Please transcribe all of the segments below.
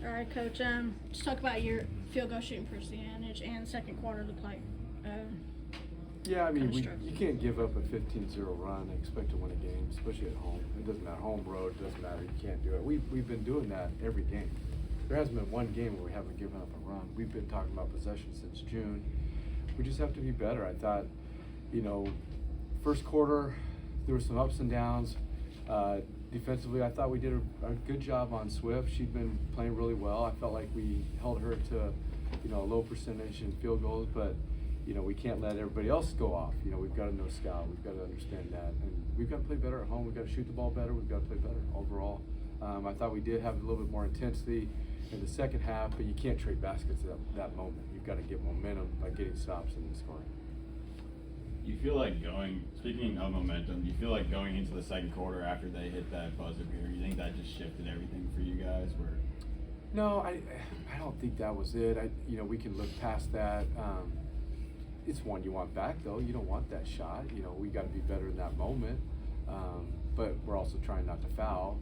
All right, Coach. Just talk about your field goal shooting percentage and second quarter of the play. Yeah, I mean, Kinda you can't give up a 15-0 run and expect to win a game, especially at home. It doesn't matter, home, road, it doesn't matter. You can't do it. We've been doing that every game. There hasn't been one game where we haven't given up a run. We've been talking about possession since June. We just have to be better. I thought, first quarter, there were some ups and downs. Defensively, I thought we did a good job on Swift. She'd been playing really well. I felt like we held her to, a low percentage in field goals, but we can't let everybody else go off. We've got to know scout. We've got to understand that, and we've got to play better at home. We've got to shoot the ball better. We've got to play better overall. I thought we did have a little bit more intensity in the second half, but you can't trade baskets at that moment. You've got to get momentum by getting stops and then scoring. You feel like speaking of momentum, you feel like going into the second quarter after they hit that buzzer beater, you think that just shifted everything for you guys? No, I don't think that was it. We can look past that. It's one you want back, though. You don't want that shot. We got to be better in that moment. But we're also trying not to foul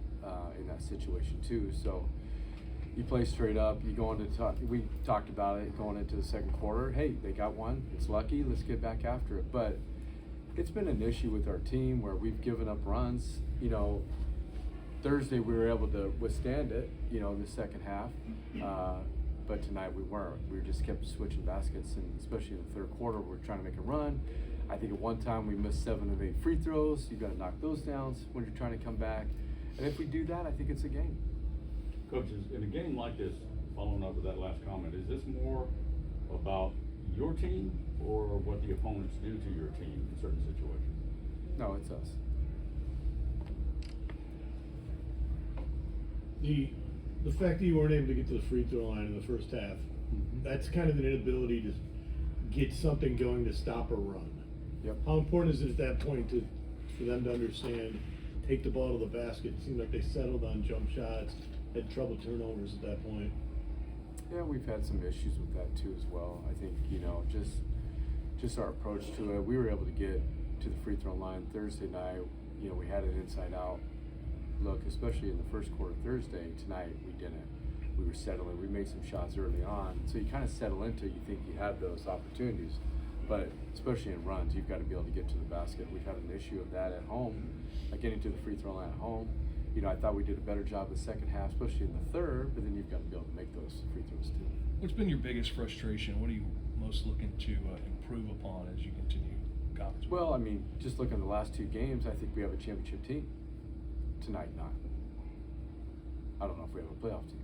in that situation too. So you play straight up. You go into we talked about it going into the second quarter. Hey, they got one. It's lucky. Let's get back after it. But it's been an issue with our team where we've given up runs. Thursday we were able to withstand it. In the second half. But tonight we weren't. We just kept switching baskets, and especially in the third quarter, we're trying to make a run. I think at one time we missed 7 of 8 free throws. You got to knock those down when you're trying to come back. And if we do that, I think it's a game. Coaches, in a game like this, following up with that last comment, is this more about your team or what the opponents do to your team in certain situations? No, it's us. The fact that you weren't able to get to the free throw line in the first half, that's kind of an inability to get something going to stop a run. Yep. How important is it at that point for them to understand, take the ball to the basket? It seemed like they settled on jump shots, had trouble turnovers at that point. Yeah, we've had some issues with that too as well. I think, just our approach to it. We were able to get to the free throw line Thursday night. We had it inside out look, especially in the first quarter Thursday. Tonight we didn't. We were settling. We made some shots early on, so you kind of settle into you think you have those opportunities, but especially in runs, you've got to be able to get to the basket. We've had an issue of that at home, like getting to the free throw line at home. I thought we did a better job the second half, especially in the third, but then you've got to be able to make those free throws too. What's been your biggest frustration? What are you most looking to improve upon as you continue conference? Well, just looking at the last 2 games, I think we have a championship team. Tonight, not. I don't know if we have a playoff team.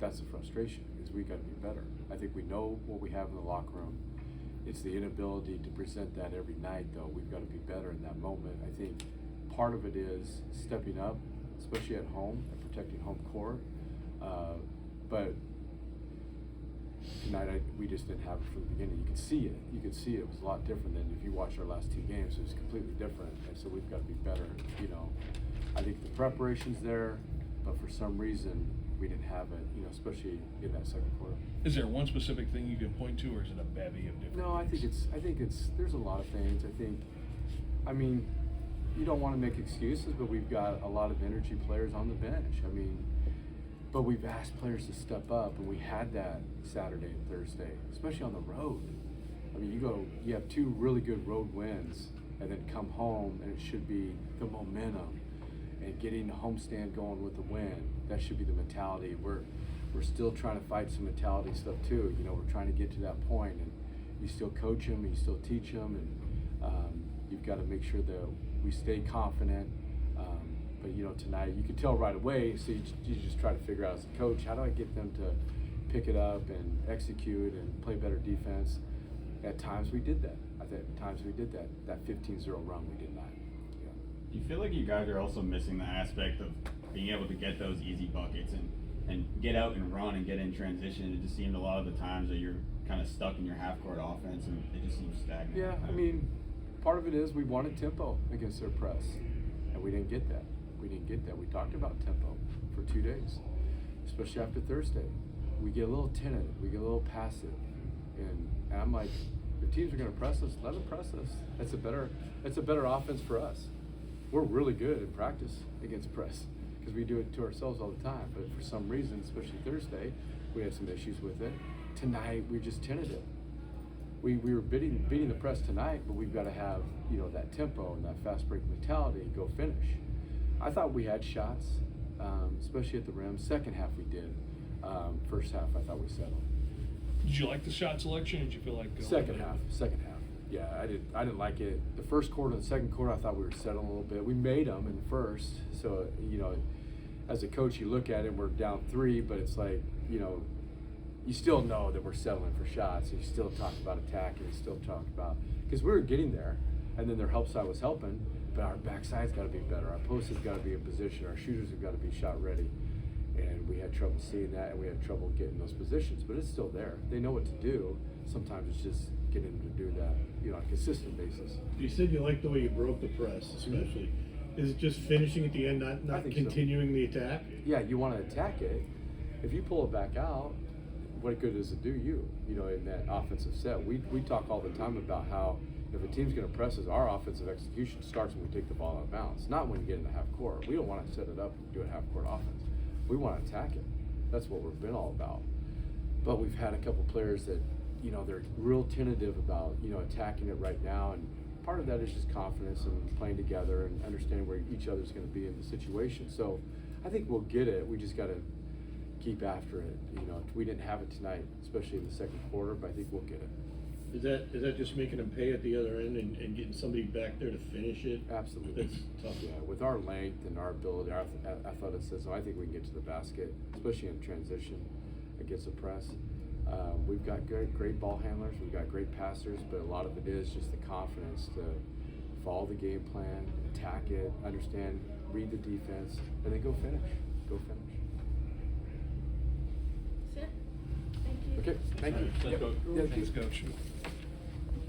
That's the frustration, is we got to be better. I think we know what we have in the locker room. It's the inability to present that every night, though. We've got to be better in that moment. I think part of it is stepping up, especially at home, and protecting home court. But tonight, we just didn't have it from the beginning. You could see it. You could see it was a lot different than if you watched our last 2 games. It was completely different, and so we've got to be better. I think the preparation's there, but for some reason we didn't have it. Especially in that second quarter. Is there one specific thing you can point to, or is it a bevy of different? No, I think it's. There's a lot of things. You don't want to make excuses, but we've got a lot of energy players on the bench. But we've asked players to step up, and we had that Saturday and Thursday, especially on the road. You have 2 really good road wins, and then come home, and it should be the momentum and getting the homestand going with the win. That should be the mentality. We're still trying to fight some mentality stuff too. We're trying to get to that point, and you still coach them, and you still teach them, and you've got to make sure that we stay confident. But tonight you can tell right away. So you just try to figure out as a coach, how do I get them to pick it up and execute and play better defense? At times we did that. At times we did that. That 15-0 run we did not. Yeah. Do you feel like you guys are also missing the aspect of being able to get those easy buckets and get out and run and get in transition? It just seemed a lot of the times that you're kind of stuck in your half-court offense, and it just seems stagnant. Yeah, part of it is we wanted tempo against their press, and we didn't get that. We talked about tempo for 2 days, especially after Thursday. We get a little timid, we get a little passive, and I'm like, if teams are going to press us, let them press us. That's a better offense for us. We're really good in practice against press. because we do it to ourselves all the time. But for some reason, especially Thursday, we had some issues with it. Tonight, we just tentative. We were beating the press tonight, but we've got to have, you know, that tempo and that fast break mentality and go finish. I thought we had shots, especially at the rim. Second half we did. First half I thought we settled. Did you like the shot selection? Did you feel like Second half. Yeah, I didn't like it. The first quarter and the second quarter, I thought we were settling a little bit. We made them in the first, so you know, as a coach, you look at it, we're down 3, but it's like, you know, you still know that we're settling for shots. And you still talk about attack, and you still talk about, because we were getting there, and then their help side was helping, but our backside's got to be better. Our post has got to be in position. Our shooters have got to be shot ready, and we had trouble seeing that, and we had trouble getting those positions. But it's still there. They know what to do. Sometimes it's just getting them to do that, you know, on a consistent basis. You said you liked the way you broke the press, especially. Is it just finishing at the end, I not think so. continuing the attack? Yeah, you want to attack it. If you pull it back out, what good does it do you? You know, in that offensive set, we talk all the time about how if a team's going to press us, our offensive execution starts when we take the ball out of bounds, not when you get in the half court. We don't want to set it up and do a half court offense. We want to attack it. That's what we've been all about. But we've had a couple players that, you know, they're real tentative about, you know, attacking it right now, and part of that is just confidence and playing together and understanding where each other's going to be in the situation. So I think we'll get it. We just got to keep after it. You know, we didn't have it tonight, especially in the second quarter, but I think we'll get it. Is that just making them pay at the other end and getting somebody back there to finish it? Absolutely. That's tough. Yeah, with our length and our ability, our athleticism, I think we can get to the basket, especially in transition against the press. We've got great ball handlers, we've got great passers, but a lot of it is just the confidence to follow the game plan, attack it, understand, read the defense, and then go finish. That's it. Thank you. Okay, thank you. Thanks, Coach. Yeah, thank Thanks, you. Coach.